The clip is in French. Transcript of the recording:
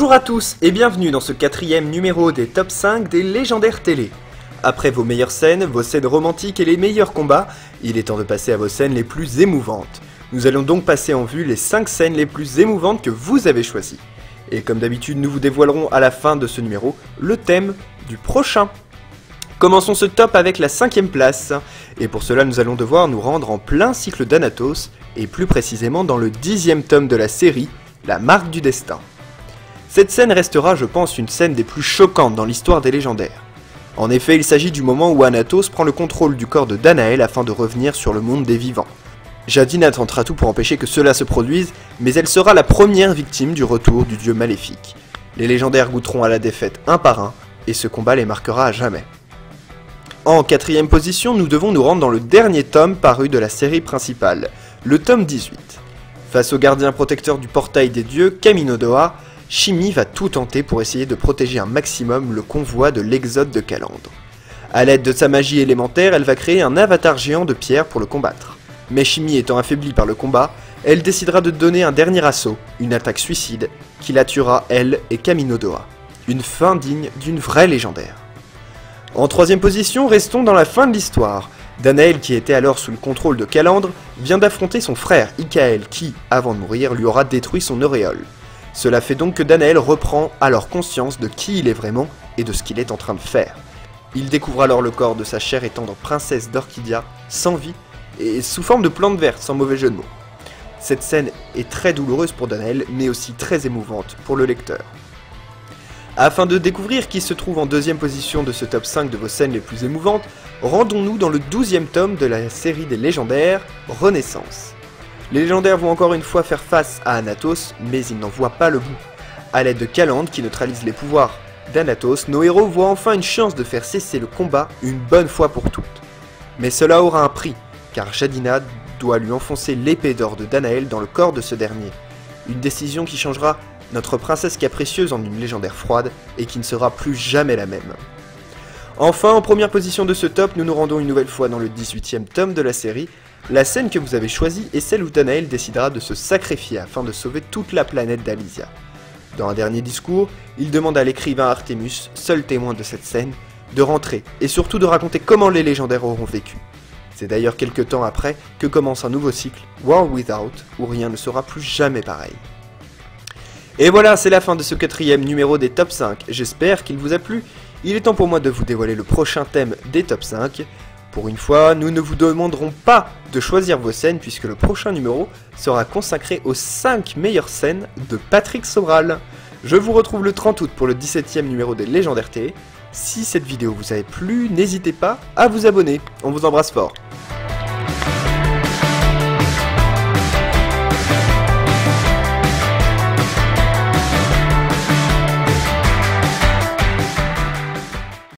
Bonjour à tous et bienvenue dans ce 4e numéro des top 5 des légendaires télé. Après vos meilleures scènes, vos scènes romantiques et les meilleurs combats, il est temps de passer à vos scènes les plus émouvantes. Nous allons donc passer en vue les 5 scènes les plus émouvantes que vous avez choisies. Et comme d'habitude, nous vous dévoilerons à la fin de ce numéro le thème du prochain. Commençons ce top avec la 5e place, et pour cela nous allons devoir nous rendre en plein cycle d'Anatos, et plus précisément dans le 10e tome de la série, La Marque du Destin. Cette scène restera, je pense, une scène des plus choquantes dans l'histoire des légendaires. En effet, il s'agit du moment où Anatos prend le contrôle du corps de Danaël afin de revenir sur le monde des vivants. Jadina tentera tout pour empêcher que cela se produise, mais elle sera la première victime du retour du dieu maléfique. Les légendaires goûteront à la défaite un par un, et ce combat les marquera à jamais. En 4e position, nous devons nous rendre dans le dernier tome paru de la série principale, le tome 18. Face au gardien protecteur du portail des dieux, Kaminodoa, Shimi va tout tenter pour essayer de protéger un maximum le convoi de l'exode de Calandre. A l'aide de sa magie élémentaire, elle va créer un avatar géant de pierre pour le combattre. Mais Shimi étant affaiblie par le combat, elle décidera de donner un dernier assaut, une attaque suicide, qui la tuera elle et Kaminodoa. Une fin digne d'une vraie légendaire. En 3e position, restons dans la fin de l'histoire. Danaël, qui était alors sous le contrôle de Calandre, vient d'affronter son frère Ikael qui, avant de mourir, lui aura détruit son auréole. Cela fait donc que Danaël reprend alors conscience de qui il est vraiment et de ce qu'il est en train de faire. Il découvre alors le corps de sa chère et tendre princesse d'Orchidia, sans vie, et sous forme de plante verte, sans mauvais jeu de mots. Cette scène est très douloureuse pour Danaël, mais aussi très émouvante pour le lecteur. Afin de découvrir qui se trouve en 2e position de ce top 5 de vos scènes les plus émouvantes, rendons-nous dans le 12e tome de la série des légendaires, Renaissance. Les légendaires vont encore une fois faire face à Anatos, mais ils n'en voient pas le bout. A l'aide de Calandre qui neutralise les pouvoirs d'Anatos, nos héros voient enfin une chance de faire cesser le combat une bonne fois pour toutes. Mais cela aura un prix, car Jadina doit lui enfoncer l'épée d'or de Danaël dans le corps de ce dernier. Une décision qui changera notre princesse capricieuse en une légendaire froide et qui ne sera plus jamais la même. Enfin, en première position de ce top, nous nous rendons une nouvelle fois dans le 18e tome de la série. La scène que vous avez choisie est celle où Danaël décidera de se sacrifier afin de sauver toute la planète d'Alysia. Dans un dernier discours, il demande à l'écrivain Artemus, seul témoin de cette scène, de rentrer et surtout de raconter comment les légendaires auront vécu. C'est d'ailleurs quelques temps après que commence un nouveau cycle, World Without, où rien ne sera plus jamais pareil. Et voilà, c'est la fin de ce 4e numéro des top 5, j'espère qu'il vous a plu. Il est temps pour moi de vous dévoiler le prochain thème des top 5. Pour une fois, nous ne vous demanderons pas de choisir vos scènes puisque le prochain numéro sera consacré aux 5 meilleures scènes de Patrick Sobral. Je vous retrouve le 30 août pour le 17e numéro des légendaires télé. Si cette vidéo vous a plu, n'hésitez pas à vous abonner. On vous embrasse fort.